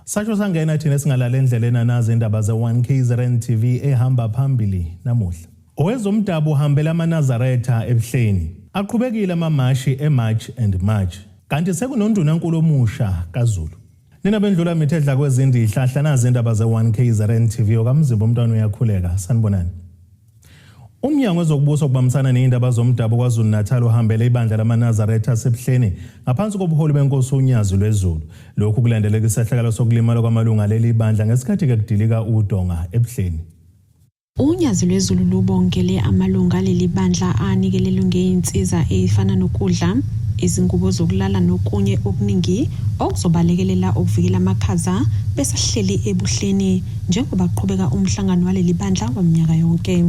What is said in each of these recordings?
Satsho sangena thina singalala endleleni nazi indaba ze1KZN TV ehamba phambili namuhla. Owezomdabu uhambela amaNazaretha ebuhleni. Aqhubekile amamashi eMarch and March. Kanti sekunondunankulu omusha kaZulu. Nina bendlula mithedla kwezindi ihlahla nazi indaba ze1KZN TV okamzimba umntwana uyakhuleka. Sanibonani. Umnyango wezokubusa okubambisana neindaba zomdabu kwaZulu Natal uhambele ibandla lamaNazaretha asebuhleni ngaphansi kobuholi benkosi uNyazi lweZulu. Lokhu kulandeleka isehlakalo sokulimala kwamalunga leli ibandla ngesikhathi ke kudilika uDonga ebuhleni. Unyazi lweZulu lubongele amalunga leli bandla anikelelwe ngeinsiza efana nokudla, izingubo zokulala nokunye okuningi okuzobalekelela ukuvikela amakhaza besahleli ebuhleni njengoba qhubeka umhlangano waleli bandla waminyaka yonke.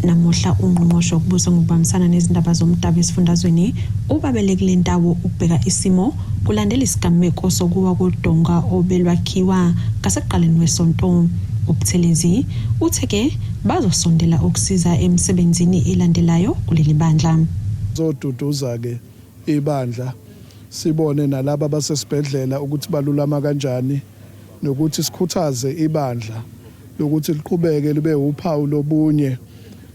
Namuhla ungqongqoshe wokubusa ngokubambisana nezindaba zomdabu esifundazweni ubabelekile ndawo ukubheka isimo kulandela isigameko sokuwa koDonga obelwakhiwa ngasekuqaleni wesonto. Ubuthelezi utheke bazosondela ukusiza emsebenzini elandelayo kuleli bandla. Zoduduza ke ibandla sibone nalabo abasesibhedlela ukuthi balulama kanjani nokuthi sikhuthaze ibandla lokuthi liqhubeke libe uphawu lobunye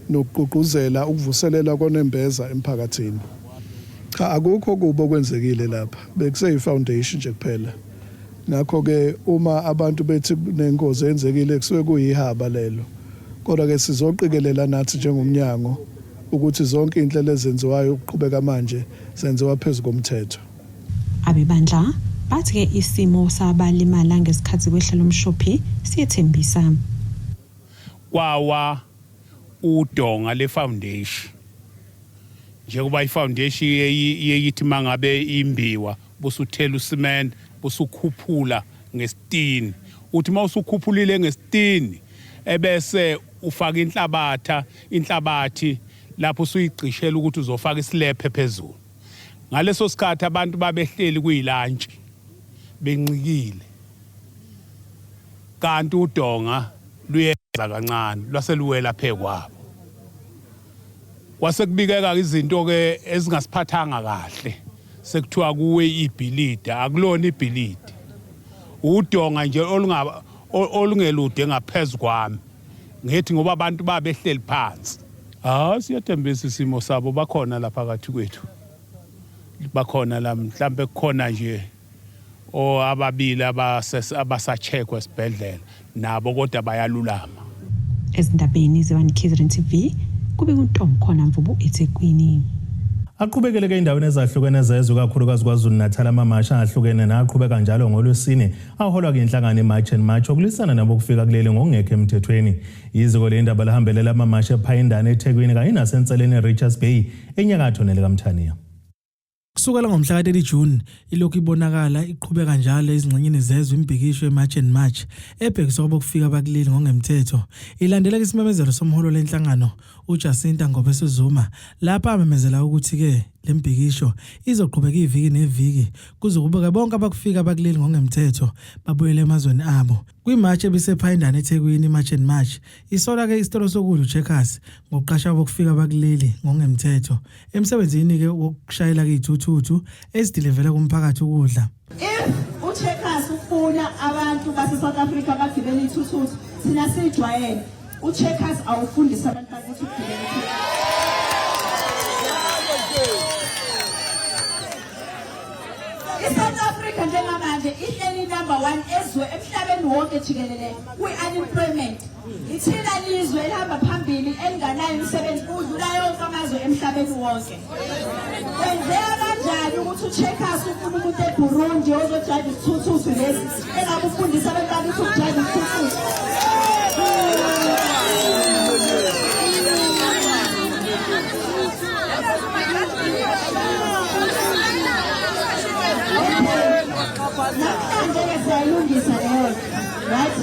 nokugqugquzela ukuvuselela konembeza emphakathini. Cha akukho kubo kwenzekile lapha bekuse ifoundation nje kuphela. Ngakho ke uma abantu bethi nengozi enzekile kusuke kuyihaba lelo. Kodwa ke sizoqikelela nathi njengomnyango ukuthi zonke inhlelo ezenziwayo ukuqhubeka manje senziwa phezulu komthetho. Abebandla bathi ke isimo sabalimala ngesikhathi kwehlelo lomshophi siyethembisa. Kwawa uDonga le foundation njengoba ifoundation yeyithi mangabe imbiwa busuthela ucement busukhuphula ngesitini uthi mawusukhuphulile ngesitini ebese ufaka inhlabathi lapho usuyigcishela ukuthi uzofaka isilephe phezulu ngaleso sikhathi abantu babehleli kuyilunch bencikile kanti uDonga luyenza kancane lwaseluwela phekwabo wasekubikeka izinto ke ezingasiphathanga kahle sekuthiwa kuwe ibhilidi akulona ibhilidi uDonga nje olungelude ngaphezulu kwami ngithi ngoba abantu babehleli phansi siyathembisa isimo sabo bakhona lapha phakathi kwethu bakhona la mhlambe kukhona nje ababili abasacheckwa esibhedlela nabo kodwa bayalulama. Ezindabeni ze1KZN TV kube uNtom khona Mvubu eThekwini. Aqhubekele endaweni ezahlukene zezwe kakhulukazi kwaZulu Natal amamasha ahlukene naqhubeka njalo ngolwesine aholwa inhlangano eMarch and March okulisana nabo kufika kuleli ngokungekho emthethweni. Iziko lendaba lahambelela amamasha ePhayindana eThekwini kanye nasenseleni eRichards Bay enyakatho nelekamthaniya. Kusukela ngomhla ka-30 June ilokhu ibonakala iqhubeka njalo izingxenyeni zezwe imbhikisho eMarch and March ebhekiswa kubokufika bakuleli ngongemthetho ilandela isimemezelo somholo lenhlangano uJacinta Ngobese Zuma lapha amemezela ukuthi ke lembhikisho izoqhubeka iviki neviki kuze kube bonke abakufika bakuleli ngongemthetho babuyele emazweni abo. Kwimarch ebisePhayindana eThekwini March and March isola ke isitolo sokudla uCheckers ngokuqasha bokufika bakuleli ngongemthetho emsebenzini ke wokushayela ke ithuthuthu ezidilivela kumphakathi ukudla. If uCheckers ufuna abantu base South Africa bagibele ithuthuthu sina sijwayele uCheckers awufundisa abantu bakithi ukugibela ithuthuthu. South Africa njengamanje ihleli number 1 ezwe emhlabeni wonke jikelele kwi-unemployment. Ithina lizwe elihamba phambili elinganayo imisebenzi udlula yonke amazwe emhlabeni wonke. Kwenzeka kanjani ukuthi uCheckers ufuna umuntu eBurundi ozodrayiva isithuthuthi lesi engakufundisa abantu bakithi ukudrayiva isithuthuthi? right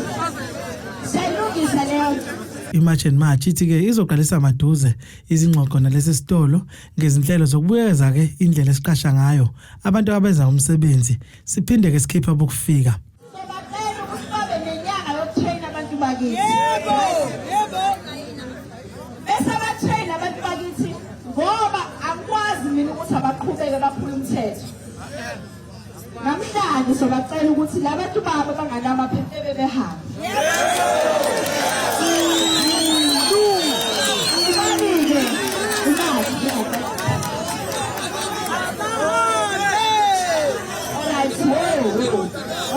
sayilungisa leyo iMarch and March ithi ke izoqalisa maduze izingxoxo nalesi sitolo ngezinhlelo zokubuyeza ke indlela esiqasha ngayo abantu abenza umsebenzi siphinde ke sikhipha bokufika sobacela ukuthi babe nenyanga yokutrain abantu bakithi bese abatrain abantu bakithi ngoba akwazi mina ukuthi abaqhubeke baphula umthetho namhlanje sobacela ukuthi labantu babo banganamaphepha behamba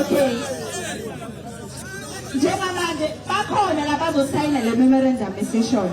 Okay. Njengamanje bakhona labazosayina le memorandum session.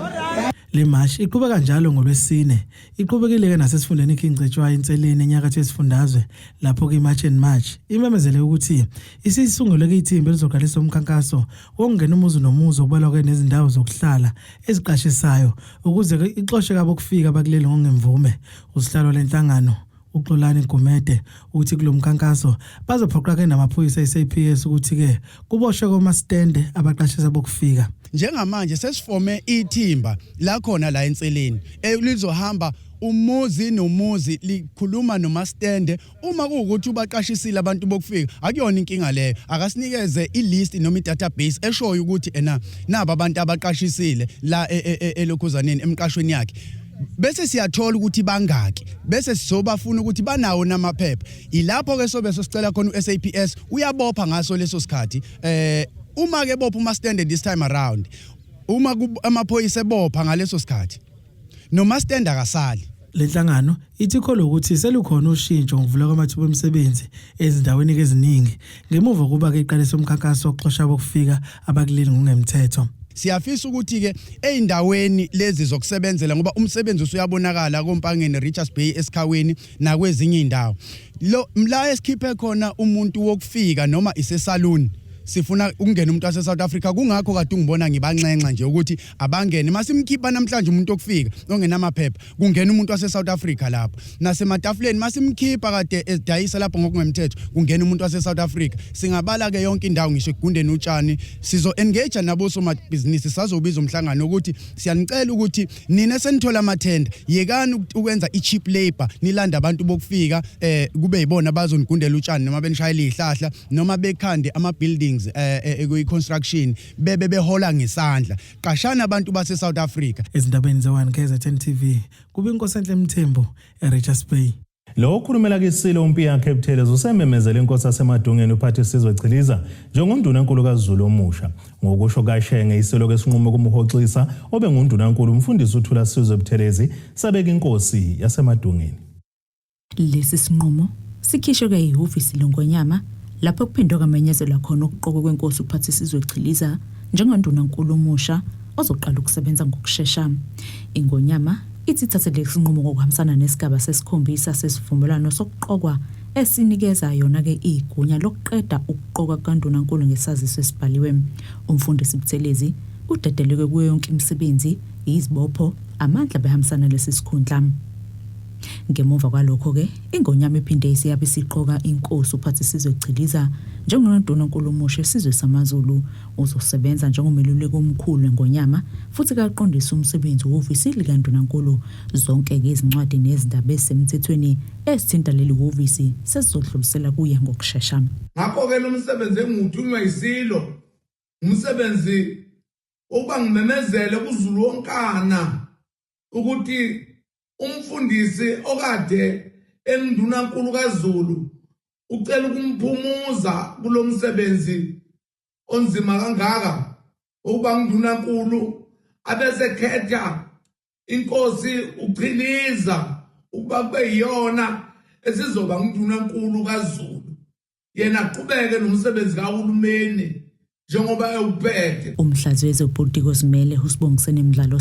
Le march iqhubeka kanjalo ngolwesine iqhubekile ke nasesifundeni iKingcetshwayo inseleni enyakatho yesifundazwe lapho ke iMarch and March imemezele ukuthi isisungule ke ithimba lizoqalisa umkhankaso wokungena umuzi nomuzi okubalwa ke nezindawo zokuhlala eziqashisayo ukuze ke ixoxe kabo kufika bakuleli ngongemvume usihlalo lenhlangano uXolani Gumede uthi kulomkhankaso bazophoqa ke namaphoyisa eSAPS ukuthi ke kuboshwe komastende abaqashisa bokufika njengamanje sesifome ithimba la khona la enseleni lizohamba umuzi nomuzi likhuluma nomastende uma kuukuthi ubaqashisile abantu bokufika akuyona inkinga leyo akasinikeze ilist noma idatabase eshoyo ukuthi naba abantu abaqashisile la elokhuzaneni emqashweni yakhe bese siyathola ukuthi bangaki bese sizobafuna ukuthi banawo namaphepha ilapho ke sobe sicela khona uSAPS uyabopha ngaso leso sikhathi uma ke bopha uma standard this time around uma amaphoyisa ebopha ngaleso sikhathi noma stand akasali lenhlangano ithi kholo ukuthi selukhona ushintsho ngivula kwamathuba emisebenzi ezindaweni eziningi ngemuva kuba ke iqalisa umkhankaso oxoxa bokufika abakuleli ngongemthetho siyafisa ukuthi ke eindaweni lezi zokusebenzela ngoba umsebenzi usuyabonakala kompangeni Richards Bay esikhaweni nakwezinye indawo lo mla esikhiphe khona umuntu wokufika noma isesaluni sifuna ukungena umuntu wase South Africa kungakho kade ungibona ngibanxenxa nje ukuthi abangene masimkhipha namhlanje umuntu okufika ongenamaphepha kungena umuntu wase South Africa lapho nasematafuleni masimkhipha kade edayisa lapho ngokungemthetho kungena umuntu wase South Africa singabala ke yonke indawo ngisho egundeni utshani sizo engage nabo somabhizinisi sazobiza umhlangano ukuthi siyanicela ukuthi nina senithola amathenda yekani ukwenza icheap labor nilanda abantu bokufika kube yibona bazonigundela utshani noma benishayela ihlahla noma bekhande ama buildings construction bebe behola ngesandla qashana abantu base South Africa ezindabeni ze1 KZN TV kuba inkosenhle Mthembu eRichards Bay lo ukhulumela ke Silo uMpiya Capital usememezela inkosi yasemadungeni uphathe sizwe Chiliza njengonduna enkulu kaZulu omusha ngokusho kaShenge isilo kesinqumo kumhoxisa obe ngunduna enkulu umfundisi uThula Sizwe Buthelezi sabeka inkosi yasemadungeni lesi sinqumo sikhishwe ke ihhovisi lengonyama lapho kuphindoka amenyezelwa khona ukuqoka kwenkosi uphathe sizwe Chiliza njengonduna enkulu omusha ozoqala ukusebenza ngokusheshsha ingonyama ithi thathe lesinqumo ngokuhambisana nesigaba sesikhombisa sesivumelwano sokuqokwa esinikeza yona ke igunya lokuqeda ukuqoka kaNduna enkulu ngesaziso esibhaliwe umfundisi Buthelezi udedeleke kuyo yonke imisebenzi izibopho amandla behambisana lesi sikhundla ngemuva kwalokho ke ingonyama iphinde isiyabe siqoka inkosi uphathe sizwe Chiliza njengonduna enkulu omusha esizwe samaZulu uzosebenza njengomeluleki omkhulu engonyama futhi kaqondisa umsebenzi wehhovisi likaNduna enkulu zonke ke izincwadi nezindaba esemthethweni esithinta leli hhovisi sesizodlulisela kuye ngokusheshsha ngakho ke lo msebenzi enguthunywa isilo umsebenzi oba ngimemezele kuZulu wonkana ukuthi umfundisi okade enduna enkulu kaZulu ucela ukumphumuza kulomsebenzi onzima kangaka ukuba ngunduna enkulu abese khetha inkosi uChiliza ukuba kube yiyona esizoba ngunduna enkulu kaZulu yena aqhubeke nomsebenzi kahulumeni njengoba ewuphethe umhlazi wezepolitiki ozimele uSibongiseni Mdlalo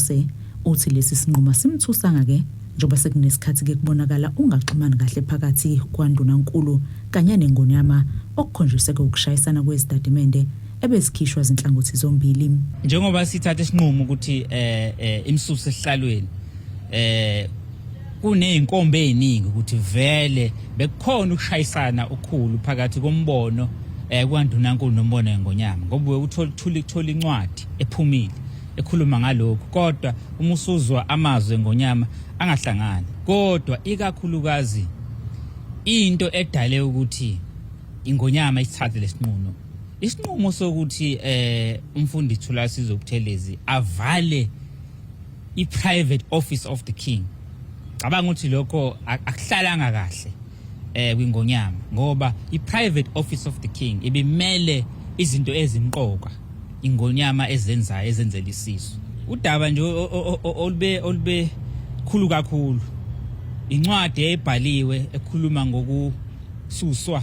uthi lesi sinqumo simthusanga ke njoba sekunesikhathi ke kubonakala ungaxhumani kahle phakathi kwaNduna enkulu kanye nengonyama okukhonjiseke ukushayisana kwezitatimende ebezikhishwa izinhlangothi zombili njengoba sithatha isinqumo ukuthi imisuso esihlalweni kuneyinkombe eziningi ukuthi vele bekukhona ukushayisana okukhulu phakathi kombono kwandunankulu nombona eNgonyama ngoba uthola incwadi ephumile ekhuluma ngalokho kodwa uma usuzwa amazwi eNgonyama angahlangani kodwa ikakhulukazi into edale ukuthi iNgonyama isithathe lesinqumo isinqumo sokuthi umfundi Thulasizwe Buthelezi avale i-private office of the king cabanga ukuthi lokho akuhlalanga kahle kwingonyama ngoba i-private office of the king ibimele izinto ezimqoka ingonyama ezenzayo ezenzela isizwe udaba nje olube khulu kakhulu incwadi ebhaliwe ekhuluma ngokususwa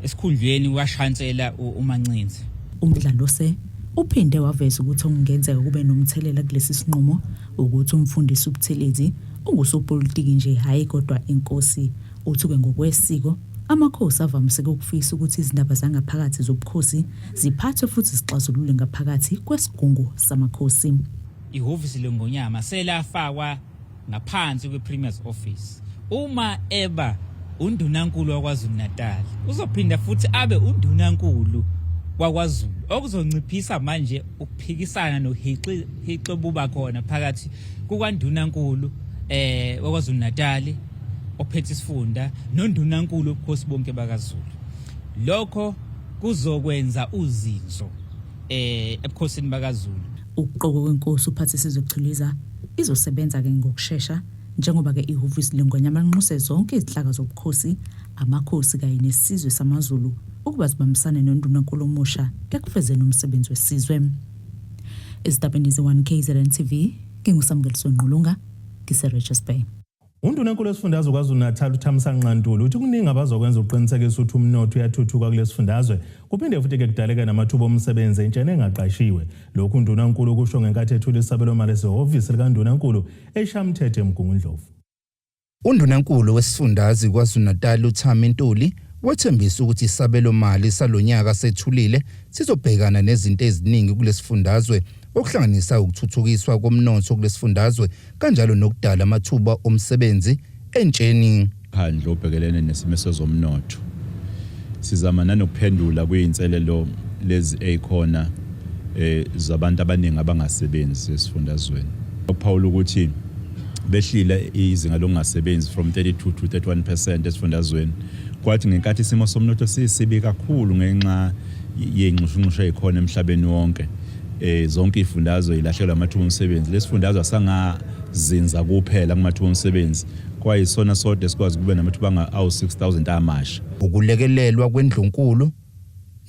esikhundleni kwaShansela uMancinzi umdlalo uphinde waveza ukuthi okungenzeka kube nomthelela kulesi sinqumo ukuthi umfundisi uButhelezi ungusopolitiki nje hayi kodwa inkosi uthuke ngokwesiko amakhosi avamise ukufisa ukuthi izindaba zangaphakathi zobukhosi ziphathwe futhi zixazululwe ngaphakathi kwesigungu samakhosi ihhovisi leNgonyama selafakwa ngaphansi kwePremier's office uma eba undunankulu waKwaZulu-Natal uzophinda futhi abe undunankulu wakwaZulu okuzonciphisa manje ukuphikisana nohixo buba khona phakathi kukandunankulu wakwaZulu-Natal ophethe isifunda nondunankulu obukhosi bonke bakaZulu lokho kuzokwenza uzinzo ebukhosini bakaZulu ukuqoko kwenkosi uPhathisizwe Chiliza izosebenza ke ngokusheshsha njengoba ke ihhovisi leNgonyama linxuse zonke izihlaka zobukhosi amakhosi kanye nesizwe samaZulu ukuba sibambisane nondunankulu omusha ekufezeni umsebenzi wesizwe Estabeni ze1 KZN TV nginguSamukeliso Nqulunga ngiseRichards Bay Undunankulu wesifundazwe KwaZulu-Natal uThamsanqa Ntuli uthi kuningi abazokwenza uqinisekisa ukuthi umnotho uyathuthuka kulesifundazwe kuphinde futhi ke kudaleka namathuba omsebenzi entshene engaqashiwe lokhu undunankulu kusho ngenkathi ethula isabelo mali sehhovisi likaNdunankulu eShamthetho eMgungundlovu Undunankulu wesifundazwe KwaZulu-Natal uThami Ntuli wethembisa ukuthi isabelo mali salonyaka sethulile sizobhekana nezinto eziningi kulesifundazwe okuhlanganisa ukuthuthukiswa komnotho kulesifundazwe kanjalo nokudala amathuba omsebenzi entsheni phandle obhekelene nesimo sezomnotho sizamana nokuphendula kuyinselelo lezi ekhona zabantu abaningi abangasebenzi esifundazweni uPaul ukuthi behlile izinga lokungasebenzi from 32 to 31% esifundazweni kwathi ngenkathi isimo somnotho sisibi kakhulu ngenxa yenxushunxusho ekhona emhlabeni wonke zonke ifundazwe ilahlelwa amathuba omsebenzi lesifundazwe asangazinza kuphela kumathuba omsebenzi kwayisona sodwa sikwazi kube namathuba awu-6000 amasha ukulekelelwa kwendlunkulu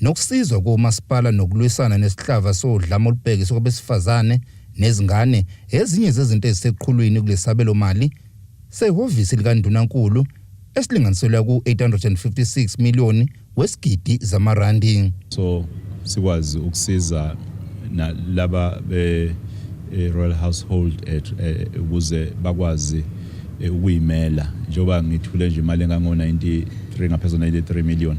nokusizwa komasipala nokulwisana nesihlava sodlame olubhekiswe kwabesifazane nezingane ezinye zezinto eziseqhulwini kulesabelo mali sehhovisi likaNdunankulu esilinganiselwa ku856 million wesigidi zamarandi so sikwazi ukusiza nalaba Royal Household ukuze bakwazi ukuyimela njengoba ngithule nje imali engango-93 ngaphezulu 93 million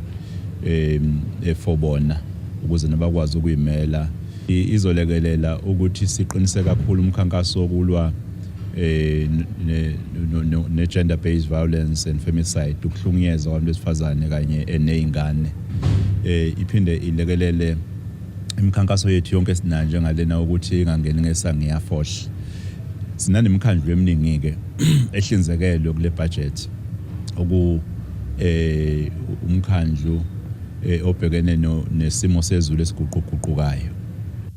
for bona ukuze nabakwazi ukuyimela izolekelela ukuthi siqinise kakhulu umkhankaso wokulwa ne-gender based violence and femicide ukuhlukunyezwa kwabantu besifazane kanye nezingane iphinde ilekelele imikhankaso yethu yonke esinayo njengalena ukuthi ingangeni ngesango iyafohla sinanemikhandlu eminingi ke ehlinzekelwe kule budget umkhandlu obhekene nesimo sezulu esiguquguqukayo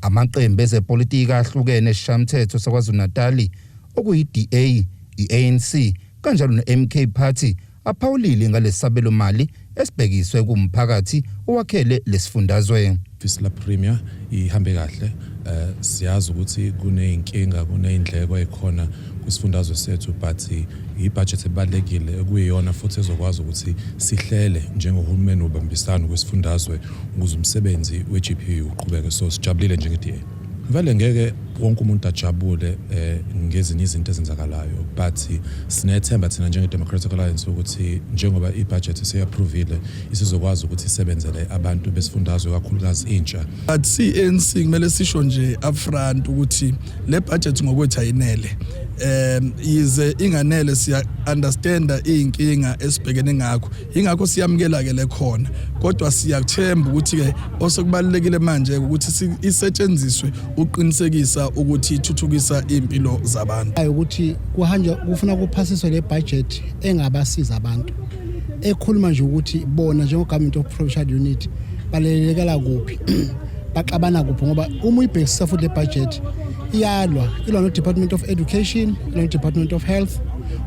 amaqembu ezepolitiki ahlukene eShamthetho saKwaZulu-Natal okuyi-DA, i-ANC kanjalo ne-MK Party aphawulile ngalesabelo mali esibhekiswe kumphakathi owakhele lesifundazwe. Office la Premier ihambe kahle siyazi ukuthi kuneyinkinga kuneyindleko ekhona kusifundazwe sethu but ibudget ebalekile ekuyiyona futhi ezokwazi ukuthi sihlele njengohulumeni ubambisana kwesifundazwe ukuze umsebenzi we-GPU uqhubeke so sijabulile njenge-DA. Vele ngeke wonke umuntu ajabule ngezinye izinto ezenzakalayo but sinethemba thina njenge-Democratic Alliance ukuthi njengoba ibudget seyapprovile isizokwazi ukuthi isebenzele abantu besifundazwe kakhulukazi intsha but CNC kumele sisho nje upfront ukuthi le budget ngokwethu ayinele yize inganele siya understanda inkinga esibhekene ngakho ingakho siyamkela ke lekhona kodwa siyathemba ukuthi ke osokubalekile manje ukuthi isetshenziswe uqinisekisa ukuthi ithuthukisa impilo zabantu ukuthi kuhanje kufuna kuphasiswe le budget engabasiza abantu ekhuluma nje ukuthi bona njengo government of provincial unit balelekela kuphi baxabana kuphi ngoba uma uyibhekisa futhi le budget iyalwa no Department of Education no Department of Health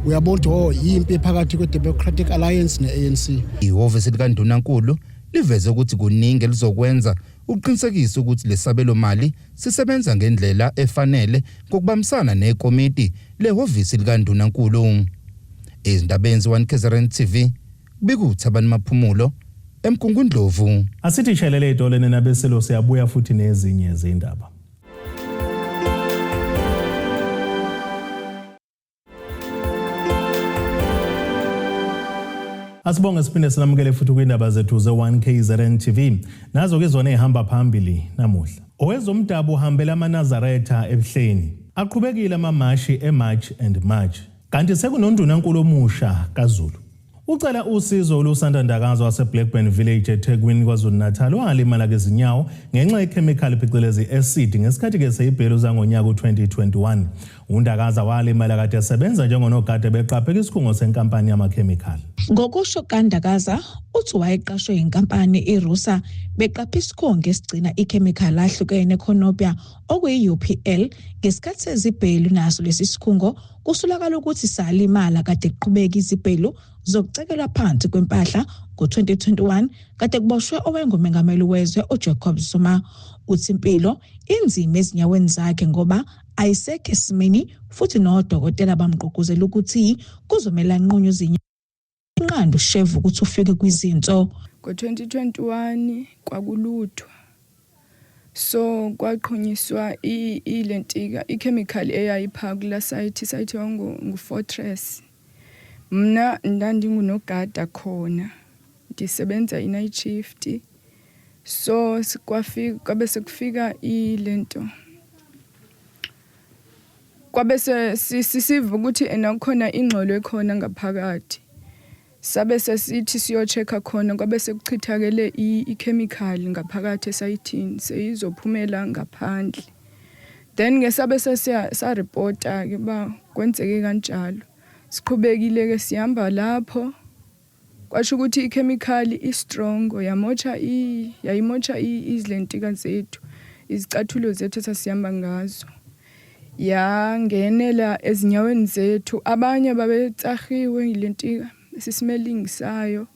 uyabona yimpi phakathi kwe Democratic Alliance ne-ANC. Ihhovisi likaNdunankulu liveze ukuthi kuningi elizokwenza uqinisekisa ukuthi lesabelo mali sisebenza ngendlela efanele ngokubambisana nekomiti lehhovisi likaNdunankulu. Izindabeni ze-1 KZN TV bikuThabani Maphumulo eMkungundlovu. Asithi shelele idolene nabeselo siyabuya futhi nezinye izindaba. Asibonge siphinde sinamukele futhi kwindaba zethu ze-1 KZN TV. Nazo ke zona ehamba phambili namuhla. Owezomdabu uhambela amaNazaretha ebuhleni. Aqhubekile amamashi eMarch and March. Kanti sekunondunankulu omusha kaZulu. Ucela usizo lusandandakazo waseBlackburn Village eThekwini KwaZulu-Natal walimala ngezinyawo ngenxa yechemical phecelezi acid ngesikhathi ke seyibhelu zangonyaka u2021. Undakaza walimala kade esebenza njengonogada beqapheka isikhungo senkampani yamakhemical. Ngokusho kaNdakaza uthi wayeqashwe inkampani iRusa beqapha isikhungo esigcina ichemical ahlukene eConopia okuyi-UPL ngesikhathi sezibhelu naso lesi sikhungo kusulakala ukuthi salimala kade kuqhubeka izibhelu zokucekelwa phansi kwempahla ngo-2021 kade kuboshwe owengumengameli wezwe uJacob Zuma. Uthi impilo inzima ezinyaweni zakhe ngoba ayisekho esimeni futhi nodokotela bamgqugquzela ukuthi kuzomela nqunyu inqando shevu ukuthi ufike kwizinto. Ngo-2021 kwakuluthwa so kwaqhunyiswa ilentika ichemical eyayipha kula site wangu-Fortress. Mna ndandingunogada khona ndisebenza i-night shift so kwabe sekufika ilento kwabe sisiva ukuthi enakhona ingxolo ekhona ngaphakathi sabe sesithi siyochecka khona kwabe sekuchithakele ichemical ngaphakathi esayithini seyizophumela ngaphandle then ngesabe sa reporta ke ba kwenzeke kanjalo siqhubekile ke sihamba lapho kwasho ukuthi ichemical istrong yayimocha izlentika zethu izicathulo zethu sasihamba ngazo yangenela ezinyaweni zethu abanye babetsahiwe ilentika sismelling sayo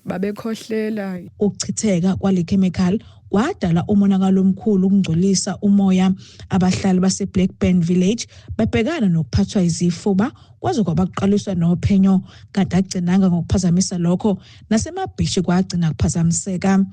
babekhohlela. Ukuchitheka kwale chemical kwadala umonakalo omkhulu ukungcolisa umoya. Abahlali base Blackburn Village bebhekana nokuphathwa izifuba kwaze kwabaqaliswa nophenyo kade agcinanga ngokuphazamisa lokho nasemabhishi kwagcina kuphazamiseka.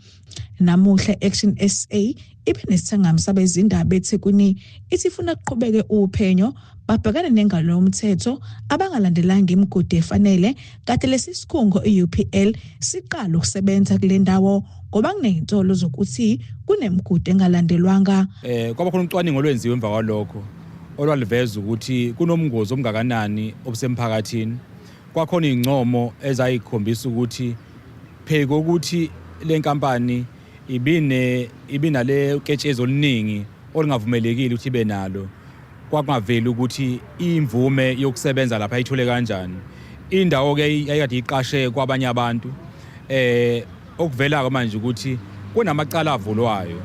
Namuhla Action SA ibenesithangami sabezindaba eThekwini ithi ifuna kuqhubeke uphenyo babhekana nengalo yomthetho abangalandelanga imigudu efanele kade lesi sikhungo iUPL siqala ukusebenza kule ndawo ngoba kunezintolo zokuthi kunemigudu engalandelwanga. Kwaba khona ucwaningo olwenziwe emva kwalokho olwaliveza ukuthi kunomngozi omngakanani obusemphakathini. Kwakhona ingcomo ezayikhombisa ukuthi pheko ukuthi le nkampani ibinale uketshezi oluningi olungavumelekile ukuthi ibe nalo. Kwakungaveli ukuthi imvume yokusebenza lapha ayithole kanjani. Indawo ke yayikade iqashe kwabanye abantu okuvela manje ukuthi kunamacala avulwayo.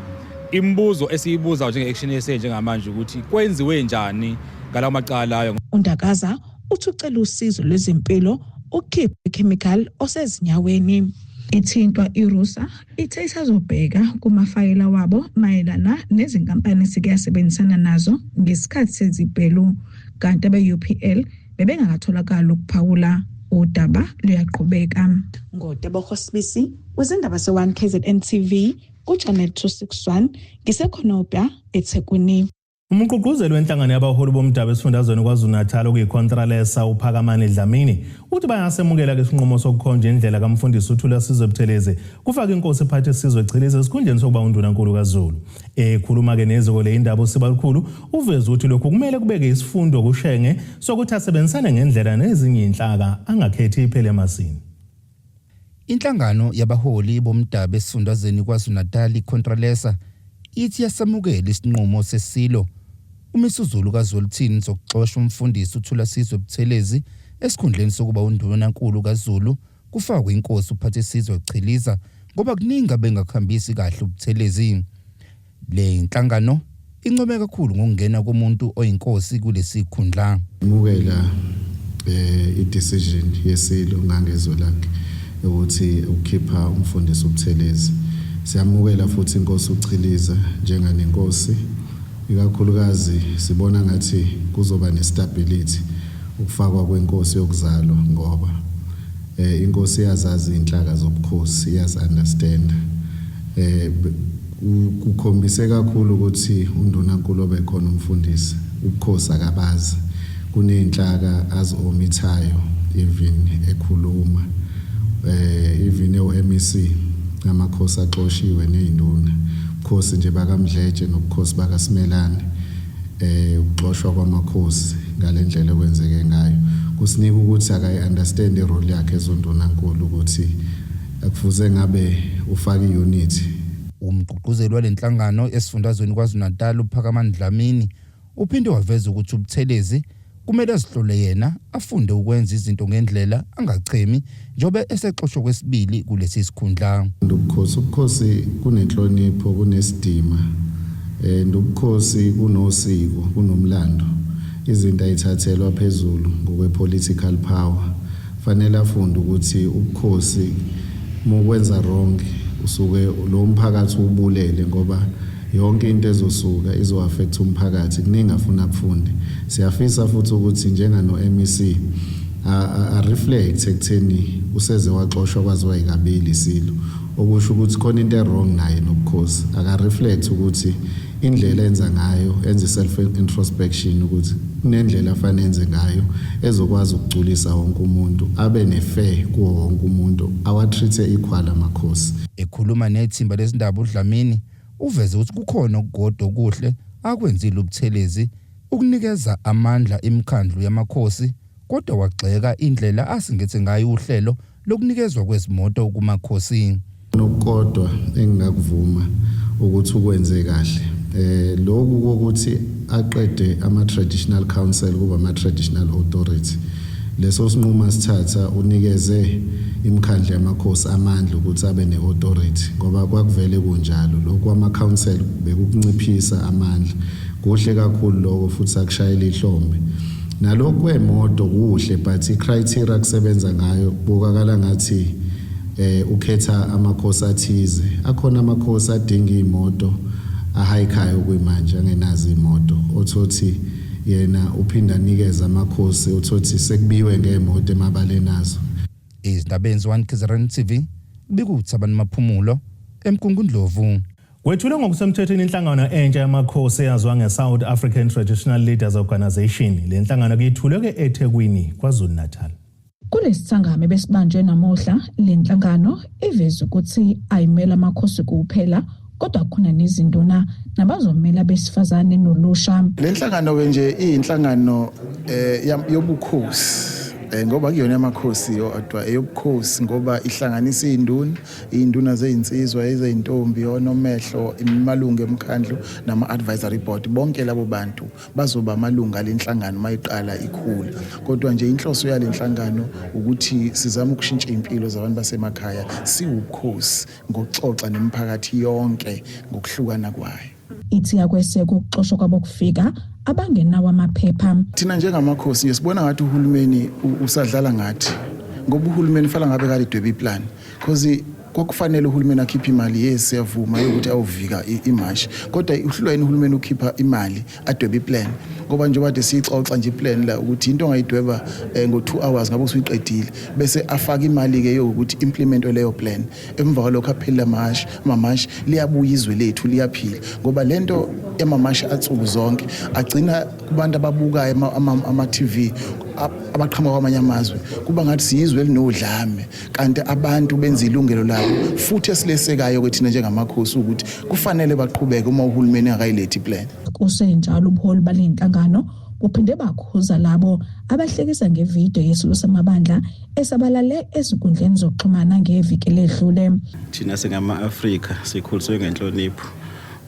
Imibuzo esiyibuza njenge-Action SA njengamanje ukuthi kwenziwe njani ngalawo macala ayo. Undakaza uthi ucela usizo lwezempilo ukukhipha ichemical osezinyaweni. Ithintwa iRusa ithe isazobheka kumafayela wabo mayelana nezinkampani sikuyasebenzisana nazo ngesikhathi sezibhelu kanti abe-UPL bebengakatholakala ukuphawula. Udaba luyaqhubeka. Ngodaba Hospisi wezindaba ze-1 KZN TV kuChannel 261 ngisekhonopya eThekwini. Umgqugquzeli wenhlangano yabaholi bomdabu esifundazweni KwaZulu-Natal okuyiContralesa uPhakamani Dlamini uthi bayasemukela ke isinqumo sokukhonja indlela kaMfundisi uThulasizwe Buthelezi kufaka inkosi ephathe isizwe Chiliza esikhundleni sokuba undunankulu kaZulu. Ekhuluma ke neziko le indaba uSibalukhulu uveza ukuthi lokhu kumele kubeke isifundo kuShenge sokuthi asebenzisane ngendlela nezinye inhlaka angakhethi iphele emasini. Inhlangano yabaholi bomdabu esifundazweni KwaZulu-Natal iContralesa ithi yasamukela isinqumo sesilo uMisuzulu kaZolithini sokuxoshwa umfundisi uThulasizwe Buthelezi esikhundleni sokuba undunankulu kaZulu kufakwe inkosi uphathe isizwe Chiliza ngoba kuningi bengakhambisi kahle uButhelezi. Le inhlangano income kakhulu ngokungena komuntu oyinkosi kulesikhundla. Imukela i-decision yesilo ngangezwe lakhe ukuthi ukhipha umfundisi uButhelezi. Siyamukela futhi inkosi uChiliza njenganenkosi. Ikakhulukazi sibona ngathi kuzoba nestability ukufakwa kwenkosi yokuzalwa ngoba inkosi iyazazi inhlaka zobukhosi, iyazi-understand. Kukhombise kakhulu ukuthi undunankulu obekhona umfundisi ubukhosi akabazi. Kuneyinhlaka azi-omithayo even ekhuluma even e-MEC amakhosi axoshiwe neyinduna. Ukhosi nje bakaMdletshe nobukhosi bakaSimelane ukuxoshwa kwamakhosi ngalendlela okwenzeke ngayo kusinika ukuthi akayi-understand irole yakhe ezondunankulu ukuthi akufuze ngabe ufaka i-unity. Umgqugquzeli walenhlangano esifundazweni KwaZulu-Natal uPhakamani Dlamini uphinde waveza ukuthi uButhelezi kumele azihlole yena afunde ukwenza izinto ngendlela angachemi njobe esexoshwe kwesibili kulesi sikhundla. Ubukhosi kunenhlonipho, kunesidima, ubukhosi kunosiko, kunomlando. Izinto ayithathelwa phezulu ngokwe-political power. Fanele afunde ukuthi ubukhosi mukwenza wrong usuke lo mphakathi ubulele ngoba yonke into ezosuka izo-affect umphakathi kuningi afuna kufunde. Siyafisa futhi ukuthi njengano-MEC a-reflect ekutheni useze waxoshwa kwaziwa yikabili isilo okusho ukuthi khona into wrong naye nobukhosi. Aka-reflect ukuthi indlela enza ngayo enze self-introspection ukuthi kunendlela afanele enze ngayo ezokwazi ukugculisa wonke umuntu abe ne-fair kuwo wonke umuntu awatreat-e equal amakhosi. Ekhuluma nethimba lezindaba uDlamini uveze ukuthi kukhona ukugodwa okuhle akwenzile uButhelezi ukunikeza amandla emkhandlu yamakhosi kodwa wagxeka indlela asingethe ngayo uhlelo lokunikezwa kwezimoto kumakhosi. Nokukodwa engingakuvuma ukuthi ukwenze kahle lokhu kokuthi aqede ama-traditional council kuba ama-traditional authority. Leso sinqumo sithatha unikeze imikhandlu yamakhosi amandla ukuthi abe ne-authority ngoba kwakuvele kunjalo lokhu kwama-council bekukunciphisa amandla. Kuhle kakhulu lokho futhi akushayela ihlombe. Nalokho kwemoto kuhle but i-criteria kusebenza ngayo kubukakala ngathi ukhetha amakhosi athize. Akhona amakhosi adinga imoto ahayikhayo kuyimanje angenazo imoto othothi yena uphinda nikeza amakhosi othothi sekubiwe ngemoto emabaleni nazo. Izindabeni zwa KZN TV bikuThabani Maphumulo eMkungundlovu. Kwethule ngokusemthethweni inhlangano entsha yamakhosi eyazwa ngeSouth African Traditional Leaders Organisation. Le nhlangano kuyithulwe eThekwini KwaZulu-Natal. Kulesithangame besibanjwe namuhla le nhlangano iveza ukuthi ayimela amakhosi kuphela kodwa khona nezinduna nabazomela besifazane nolusha. Le nhlangano ke nje iyinhlangano yobukhosi ngoba kuyona amakhosi yodwa eyobukhosi ngoba ihlanganisa izinduna zezinsizwa ezezintombi onomehlo imalungu emkhandlu nama-advisory board bonke labo bantu bazoba amalunga lenhlangano mayiqala ikhula. Kodwa nje inhloso yale nhlangano ukuthi sizama ukushintsha impilo zabantu basemakhaya siwubukhosi ngokuxoxa nemiphakathi yonke ngokuhlukana kwayo. Ithi yakweseka ukuxoshwa kwabo kufika abangenawo amaphepha. Thina njengamakhosi yesibona ngathi uhulumeni usadlala ngathi ngoba uhulumeni fala ngabe kali dwebe plan because kokufanele uhulumeni akhiphe imali yesiyavuma ukuthi awuvika imashi kodwa uhlulweni uhulumeni ukhipha imali adwebe plan ngoba nje kade sixoxa nje iplan la ukuthi into ongayidweba ngo2 hours ngabe usuyiqedile bese afaka imali ke yokuthi implement leyo plan emva kwalokho aphela mamashi liyabuya izwe lethu liyaphila ngoba lento emamashi atsuku zonke agcina kubantu ababukayo ama TV abaqhamuka kwamanye amazwe kuba ngathi siyizwe linodlame kanti abantu benza ilungelo labo futhi esilesekayo kwethina njengamakhosi ukuthi kufanele baqhubeke uma uhulumeni akayilethi iplan. Kusenjalo ubuholi balenhlangano kuphinde bakhuza labo abahlekisa ngevideo yesilo samabandla esabalale ezinkundleni zokuxhumana ngeviki ledlule. Thina singama-Afrika sikhuliswe ngenhlonipho.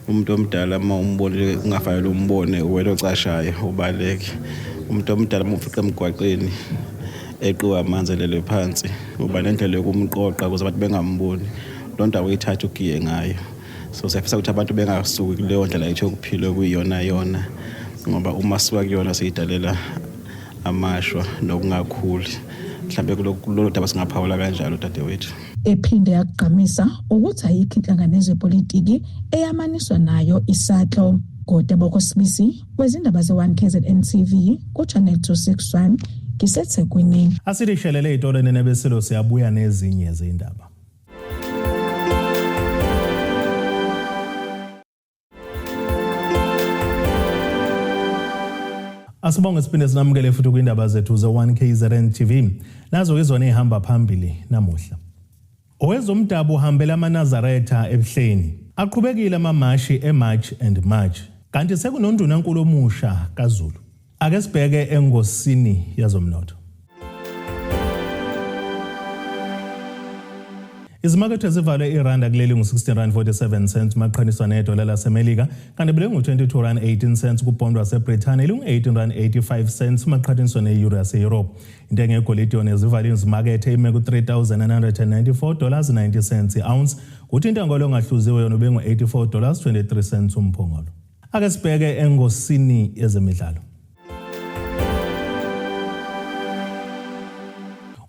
Umuntu omdala uma umbone ungafanele umbone uwena ocashayo ubaleke. Umuntu omdala uma ufica emgwaqeni eqiwa amanzi elele phansi uba nendlela yokumqoqa ukuze abantu bengamboni loo nto awuyithatha ugiye ngayo. So siyafisa ukuthi abantu bengasuki kuleyo ndlela yethu yokuphila okuyiyona ngoba uma suka kuyona siyidalela amashwa nokungakhuli mhlambe kulolu daba singaphawula kanjalo dadewethu. Ephinde yaqhamisa ukuthi ayikho inhlangano yezepolitiki eyamaniswa nayo isatlo. Kodwa bokosibisi kwezindaba ze1KZN TV ku Channel 261 kiseThekwini. Asilishelele itoreni nebeselo siyabuya nezinye izindaba. Asibonge siphinde sinamukele futhi kwindaba zethu ze1KZN TV. Nazo izona ehamba phambili namuhla. Owezomdabu uhambela amaNazaretha ebuhleni. Aqhubekile amamashi eMarch and March. Kanti sekunondunankulu omusha kaZulu. Ake sibheke engosini yazomnotho. Izimakethe zivalwe iranda kuleli ngu-16.47 maqhaniswa nedola laseMelika kanti bele ngu-22.18 kupondo waseBrithani lingu-18.85 maqhaniswa ne-euro yase-Europe. Intengo yegolide yona zivale izimakethe ime ku$3,994.90 i-ounce kuthi intengo engahluziwe yona bengu-$84.23 umphongolo. Ake sibheke engosini yezemidlalo.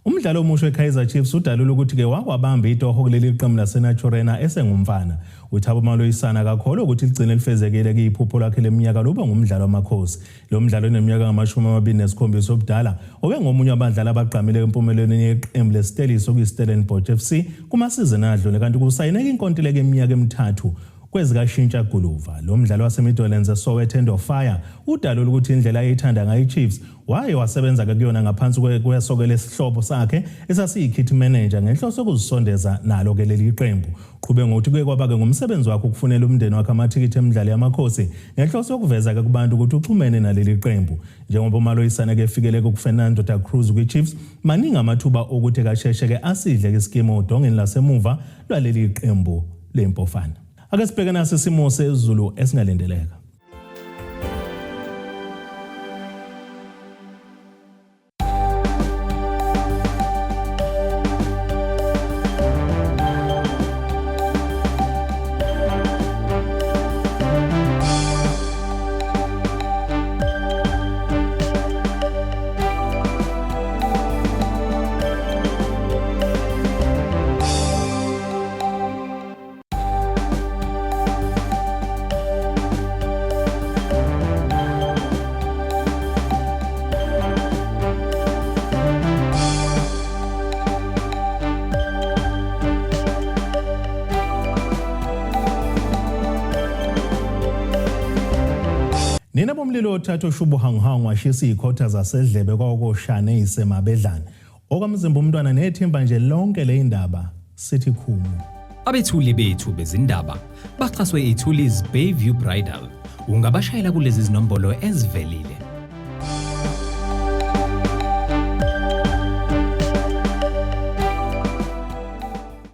Umdlalo omusha weKaizer Chiefs udalula ukuthi ke wakwabamba itoho kuleli qembu laseNaturena esengumfana. Uthabo Maloyisana kakhulu ukuthi ligcine lifezekile kuyiphupho lakhe leminyaka loba ngumdlalo wamakhosi. Lo mdlalo oneminyaka ngamashumi 27 obudala obengomunye wabadlali abagqamile empumelelweni yeqembu leStellis okuyiStellenbosch FC kumasizini adlule kanti kusayineka inkontileka eminyaka emithathu kwezikashintsha Guluva. Lo mdlalo waseMidlands eSoweto End of Fire udalula ukuthi indlela ayithanda ngayo iChiefs waye wasebenza kuyona ngaphansi kwesokelo esihlobo sakhe esasiyikit manager ngenhloso yokuzisondeza nalo ke leli qembu. Qhube ngokuthi kuye kwaba ke ngumsebenzi wakhe ukufunela umndeni wakhe amathikithi emidlalo yamakhosi ngenhloso yokuveza ke kubantu ukuthi uxhumene naleli qembu. Njengoba uMaloyisana ke efikele kuFernando da Cruz kwiChiefs maningi amathuba okuthi kasheshe ke asidle ke iskimo odongeni lasemuva lwaleli qembu lempofana. Ake sibheke naso isimo sezulu esingalindeleka. Nina bomlilo othatha oshubuhanguhangu washisa ikhotha zasedlebe kwakoshane isemabedlane. Okamzimba umntwana nethemba nje lonke le indaba sithi khumu. Abethuli bethu bezindaba baxhaswe iThulis Bayview Bridal. Ungabashayela kulezi zinombolo ezivelile